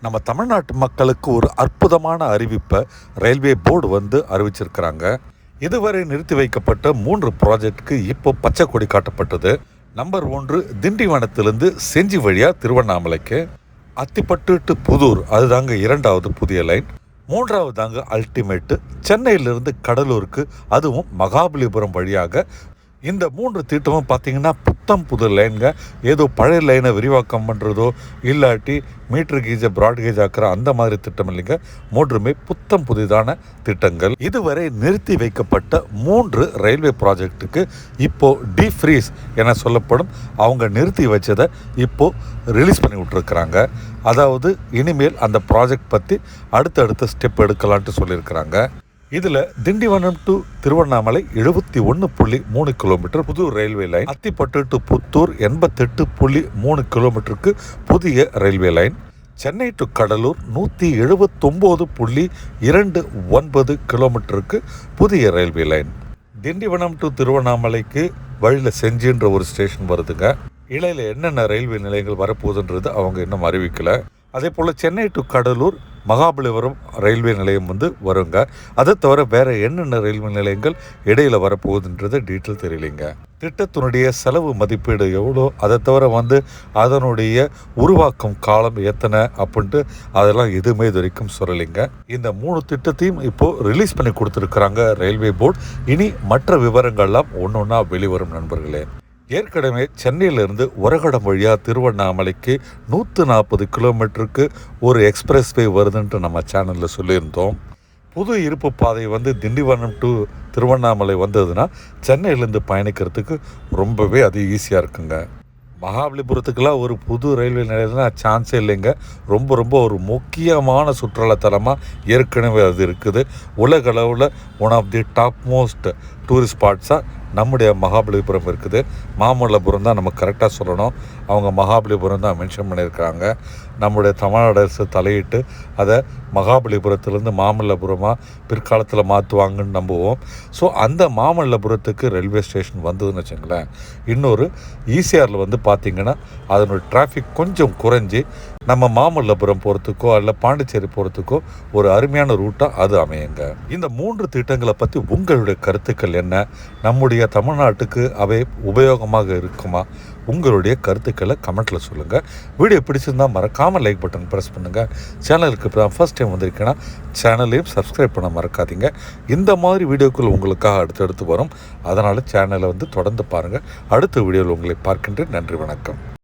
நம்ம தமிழ்நாட்டு மக்களுக்கு ஒரு அற்புதமான அறிவிப்பை ரயில்வே போர்டு அறிவிச்சிருக்கிறாங்க. இதுவரை நிறுத்தி வைக்கப்பட்ட 3 ப்ராஜெக்டுக்கு இப்போ பச்சை கொடி காட்டப்பட்டது. நம்பர் 1 திண்டிவனத்திலிருந்து செஞ்சி வழியா திருவண்ணாமலைக்கு, அத்திப்பட்டு டு புதூர் அதுதாங்க 2வது புதிய லைன். 3வது தாங்க அல்டிமேட்டு சென்னையிலிருந்து கடலூருக்கு, அதுவும் மகாபலிபுரம் வழியாக. இந்த 3 திட்டமும் பார்த்தீங்கன்னா புத்தம் புது லைனுங்க. ஏதோ பழைய லைனை விரிவாக்கம் பண்ணுறதோ இல்லாட்டி மீட்டர் கேஜை ப்ராட் கேஜ் ஆக்கிற அந்த மாதிரி திட்டம் இல்லைங்க. 3மே புத்தம் புதிதான திட்டங்கள். இதுவரை நிறுத்தி வைக்கப்பட்ட 3 ரயில்வே ப்ராஜெக்ட்டுக்கு இப்போ டீஃப்ரீஸ் என சொல்லப்படும் அவங்க நிறுத்தி வச்சதை இப்போ ரிலீஸ் பண்ணி விட்டுருக்குறாங்க. அதாவது இனிமேல் அந்த ப்ராஜெக்ட் பற்றி அடுத்தடுத்த ஸ்டெப் எடுக்கலான்ட்டு சொல்லியிருக்கிறாங்க. இதில் திண்டிவனம் டு திருவண்ணாமலை 71.3 கிலோமீட்டர் புது railway line, Attipattu to Puthur 88.3 கிலோமீட்டருக்கு புதிய railway line, Chennai to Cuddalore 179.29 கிலோமீட்டருக்கு புதிய ரயில்வே லைன். திண்டிவனம் டு திருவண்ணாமலைக்கு வழியில் செஞ்சின்ற ஒரு ஸ்டேஷன் வருதுங்க. இடையில என்னென்ன ரயில்வே நிலையங்கள் வரப்போகுதுன்றது அவங்க இன்னும் அறிவிக்கலை. அதே போல் சென்னை டு கடலூர் மகாபலிபுரம் ரயில்வே நிலையம் வருங்க. அதை தவிர வேறு என்னென்ன ரயில்வே நிலையங்கள் இடையில் வரப்போகுதுன்றது டீட்டெயில் தெரியலைங்க. திட்டத்தினுடைய செலவு மதிப்பீடு எவ்வளோ, அதை தவிர அதனுடைய உருவாக்கும் காலம் எத்தனை அப்படின்ட்டு அதெல்லாம் எதுவுமே இது வரைக்கும் சொல்லலைங்க. இந்த 3 திட்டத்தையும் இப்போது ரிலீஸ் பண்ணி கொடுத்துருக்குறாங்க ரயில்வே போர்டு. இனி மற்ற விவரங்கள்லாம் ஒன்று ஒன்றா வெளிவரும் நண்பர்களே. ஏற்கனவே சென்னையிலிருந்து உரகடம் வழியாக திருவண்ணாமலைக்கு 140 கிலோமீட்டருக்கு ஒரு எக்ஸ்பிரஸ்வே வருதுன்ட்டு நம்ம சேனலில் சொல்லியிருந்தோம். புது இருப்பு பாதை திண்டிவனம் டு திருவண்ணாமலை வந்ததுன்னா சென்னையிலேருந்து பயணிக்கிறதுக்கு ரொம்பவே அது ஈஸியாக இருக்குங்க. மகாபலிபுரத்துக்கெல்லாம் ஒரு புது ரயில்வே நிலையம்னா சான்ஸே இல்லைங்க. ரொம்ப ஒரு முக்கியமான சுற்றுலாத்தலமாக ஏற்கனவே அது இருக்குது. உலக அளவில் one of the top most tourist ஸ்பாட்ஸாக நம்முடைய மகாபலிபுரம் இருக்குது. மாமல்லபுரம் தான் நம்ம கரெக்டாக சொல்லணும். அவங்க மகாபலிபுரம் தான் மென்ஷன் பண்ணியிருக்காங்க. நம்முடைய தமிழ்நாடு அரசு தலையிட்டு அதை மகாபலிபுரத்துலேருந்து மாமல்லபுரமாக பிற்காலத்தில் மாற்றுவாங்கன்னு நம்புவோம். ஸோ அந்த மாமல்லபுரத்துக்கு ரயில்வே ஸ்டேஷன் வந்ததுன்னு வச்சுங்களேன், இன்னொரு ஈசிஆரில் பார்த்திங்கன்னா அதனுடைய டிராஃபிக் கொஞ்சம் குறைஞ்சி நம்ம மாமல்லபுரம் போகிறதுக்கோ அல்ல பாண்டிச்சேரி போகிறதுக்கோ ஒரு அருமையான ரூட்டாக அது அமையுங்க. இந்த 3 திட்டங்களை பற்றி உங்களுடைய கருத்துக்கள் என்ன? நம்முடைய தமிழ்நாட்டுக்கு அவை உபயோகமாக இருக்குமா? உங்களுடைய கருத்துக்களை கமெண்ட்டில் சொல்லுங்கள். வீடியோ பிடிச்சிருந்தால் மறக்காமல் லைக் பட்டன் ப்ரெஸ் பண்ணுங்கள். சேனலுக்கு இப்போ தான் ஃபர்ஸ்ட் டைம் வந்திருக்கேன்னா சேனலையும் சப்ஸ்கிரைப் பண்ண மறக்காதீங்க. இந்த மாதிரி வீடியோக்கள் உங்களுக்காக அடுத்தடுத்து வரும். அதனால் சேனலை தொடர்ந்து பாருங்கள். அடுத்த வீடியோவில் உங்களை பார்க்கின்றேன். நன்றி, வணக்கம்.